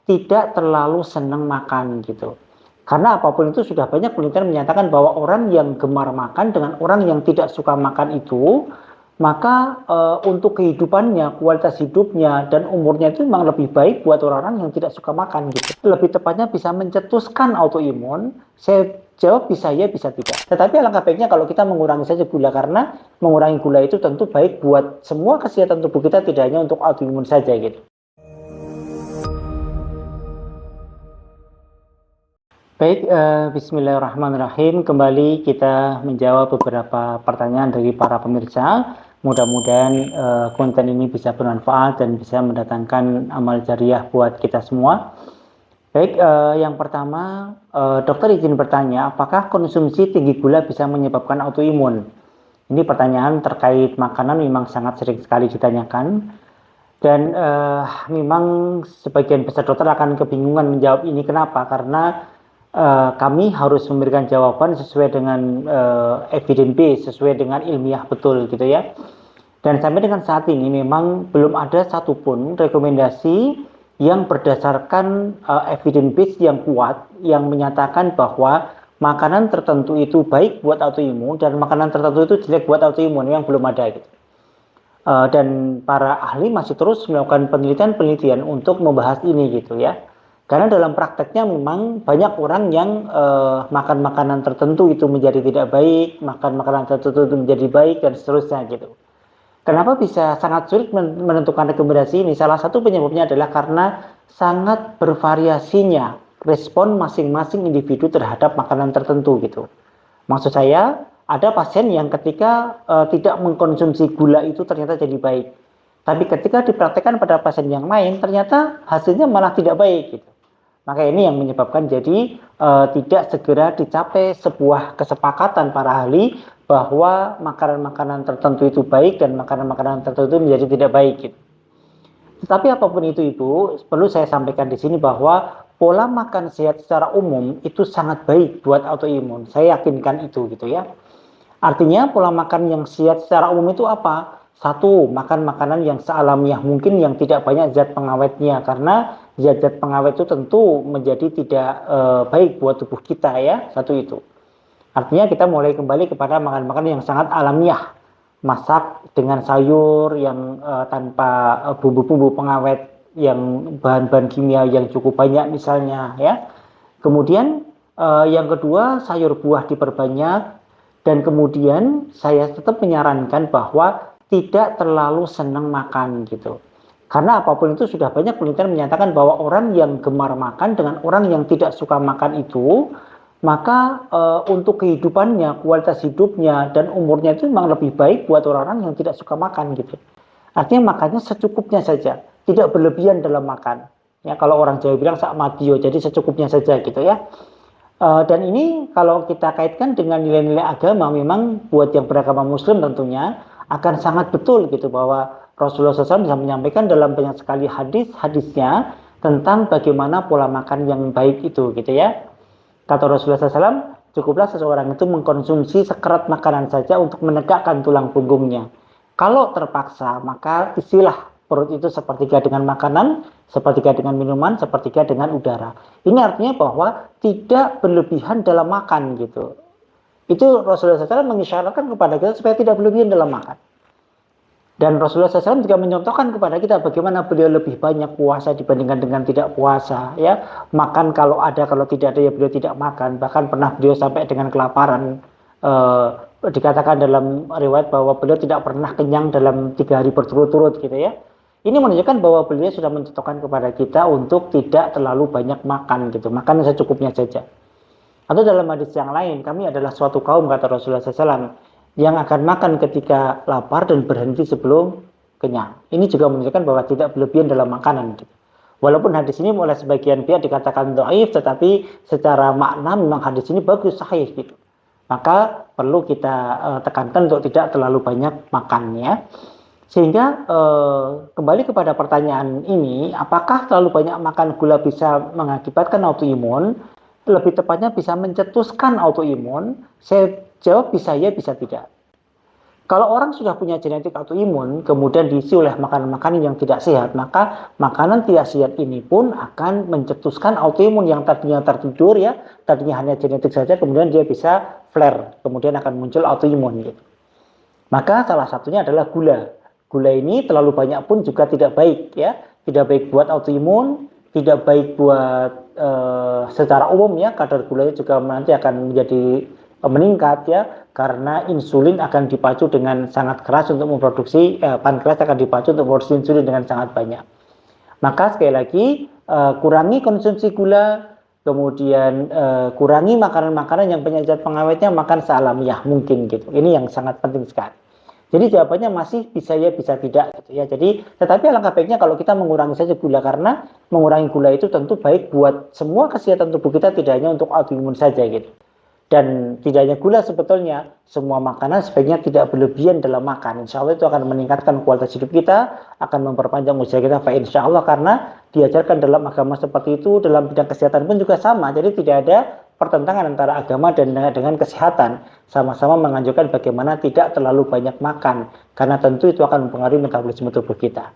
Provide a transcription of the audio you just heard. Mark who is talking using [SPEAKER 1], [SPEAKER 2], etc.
[SPEAKER 1] tidak terlalu senang makan gitu. Karena apapun itu sudah banyak penelitian menyatakan bahwa orang yang gemar makan dengan orang yang tidak suka makan itu, maka untuk kehidupannya, kualitas hidupnya, dan umurnya itu memang lebih baik buat orang-orang yang tidak suka makan gitu. Lebih tepatnya bisa mencetuskan autoimun. Saya jawab bisa ya, bisa tidak. Tetapi alangkah baiknya kalau kita mengurangi saja gula, karena mengurangi gula itu tentu baik buat semua kesehatan tubuh kita, tidak hanya untuk autoimun saja gitu. Baik, bismillahirrahmanirrahim. Kembali kita menjawab beberapa pertanyaan dari para pemirsa. Mudah-mudahan konten ini bisa bermanfaat dan bisa mendatangkan amal jariah buat kita semua. Baik, yang pertama, dokter izin bertanya, apakah konsumsi tinggi gula bisa menyebabkan autoimun? Ini pertanyaan terkait makanan memang sangat sering sekali ditanyakan. Dan memang sebagian besar dokter akan kebingungan menjawab ini. Kenapa? Karena kami harus memberikan jawaban sesuai dengan evidence base, sesuai dengan ilmiah betul gitu ya. Dan sampai dengan saat ini memang belum ada satupun rekomendasi yang berdasarkan evidence base yang kuat yang menyatakan bahwa makanan tertentu itu baik buat autoimun dan makanan tertentu itu jelek buat autoimun, yang belum ada gitu. Dan para ahli masih terus melakukan penelitian untuk membahas ini gitu ya. Karena dalam prakteknya memang banyak orang yang makan makanan tertentu itu menjadi tidak baik, makan makanan tertentu itu menjadi baik, dan seterusnya gitu. Kenapa bisa sangat sulit menentukan rekomendasi ini? Salah satu penyebabnya adalah karena sangat bervariasinya respon masing-masing individu terhadap makanan tertentu gitu. Maksud saya, ada pasien yang ketika tidak mengkonsumsi gula itu ternyata jadi baik. Tapi ketika dipraktekkan pada pasien yang lain, ternyata hasilnya malah tidak baik gitu. Maka ini yang menyebabkan jadi tidak segera dicapai sebuah kesepakatan para ahli bahwa makanan-makanan tertentu itu baik dan makanan-makanan tertentu menjadi tidak baik gitu. Tetapi apapun itu Ibu, perlu saya sampaikan di sini bahwa pola makan sehat secara umum itu sangat baik buat autoimun. Saya yakinkan itu gitu ya. Artinya pola makan yang sehat secara umum itu apa? Satu, makan makanan yang sealamiah mungkin, yang tidak banyak zat pengawetnya, karena zat-zat pengawet itu tentu menjadi tidak baik buat tubuh kita ya. Satu itu. Artinya kita mulai kembali kepada makan-makan yang sangat alamiah, masak dengan sayur yang tanpa bumbu-bumbu pengawet, yang bahan-bahan kimia yang cukup banyak misalnya ya. Kemudian yang kedua, sayur buah diperbanyak, dan kemudian saya tetap menyarankan bahwa tidak terlalu senang makan gitu. Karena apapun itu sudah banyak penelitian menyatakan bahwa orang yang gemar makan dengan orang yang tidak suka makan itu, maka untuk kehidupannya, kualitas hidupnya, dan umurnya itu memang lebih baik buat orang-orang yang tidak suka makan gitu. Artinya makannya secukupnya saja, tidak berlebihan dalam makan. Ya, kalau orang Jawa bilang sak madio, jadi secukupnya saja gitu ya. Dan ini kalau kita kaitkan dengan nilai-nilai agama, memang buat yang beragama Muslim tentunya akan sangat betul gitu, bahwa Rasulullah SAW bisa menyampaikan dalam banyak sekali hadis-hadisnya tentang bagaimana pola makan yang baik itu gitu ya. Kata Rasulullah SAW, cukuplah seseorang itu mengkonsumsi sekerat makanan saja untuk menegakkan tulang punggungnya. Kalau terpaksa, maka isilah perut itu sepertiga dengan makanan, sepertiga dengan minuman, sepertiga dengan udara. Ini artinya bahwa tidak berlebihan dalam makan gitu. Itu Rasulullah SAW mengisyaratkan kepada kita supaya tidak berlebihan dalam makan. Dan Rasulullah SAW juga menyontohkan kepada kita bagaimana beliau lebih banyak puasa dibandingkan dengan tidak puasa. Ya, makan kalau ada, kalau tidak ada ya beliau tidak makan. Bahkan pernah beliau sampai dengan kelaparan. Dikatakan dalam riwayat bahwa beliau tidak pernah kenyang dalam 3 hari berturut-turut gitu ya. Ini menunjukkan bahwa beliau sudah mencontohkan kepada kita untuk tidak terlalu banyak makan gitu. Makan secukupnya saja. Atau dalam hadis yang lain, kami adalah suatu kaum, kata Rasulullah SAW, yang akan makan ketika lapar dan berhenti sebelum kenyang. Ini juga menunjukkan bahwa tidak berlebihan dalam makanan. Walaupun hadis ini oleh sebagian pihak dikatakan dhaif, tetapi secara makna memang hadis ini bagus, sahih gitu. Maka perlu kita tekankan untuk tidak terlalu banyak makannya. Sehingga kembali kepada pertanyaan ini, apakah terlalu banyak makan gula bisa mengakibatkan autoimun? Lebih tepatnya bisa mencetuskan autoimun. Saya jawab bisa ya, bisa tidak. Kalau orang sudah punya genetik autoimun, kemudian diisi oleh makanan-makanan yang tidak sehat, maka makanan tidak sehat ini pun akan mencetuskan autoimun yang tadinya tertidur ya, tadinya hanya genetik saja, kemudian dia bisa flare, kemudian akan muncul autoimun gitu. Maka salah satunya adalah gula. Gula ini terlalu banyak pun juga tidak baik ya, tidak baik buat autoimun, tidak baik buat secara umum ya, kadar gulanya juga nanti akan menjadi meningkat ya, karena insulin akan dipacu dengan sangat keras untuk memproduksi pankreas akan dipacu untuk memproduksi insulin dengan sangat banyak. Maka sekali lagi kurangi konsumsi gula, kemudian kurangi makanan-makanan yang punya zat pengawetnya, makan sealamiah mungkin gitu. Ini yang sangat penting sekali. Jadi jawabannya masih bisa ya, bisa tidak gitu ya. Jadi tetapi alangkah baiknya kalau kita mengurangi saja gula, karena mengurangi gula itu tentu baik buat semua kesehatan tubuh kita, tidak hanya untuk autoimun saja gitu. Dan tidak hanya gula, sebetulnya semua makanan sebaiknya tidak berlebihan dalam makan. Insya Allah itu akan meningkatkan kualitas hidup kita, akan memperpanjang usia kita. Insya Allah, karena diajarkan dalam agama seperti itu, dalam bidang kesehatan pun juga sama. Jadi tidak ada pertentangan antara agama dan dengan kesehatan. Sama-sama menganjurkan bagaimana tidak terlalu banyak makan, karena tentu itu akan mempengaruhi metabolisme tubuh kita.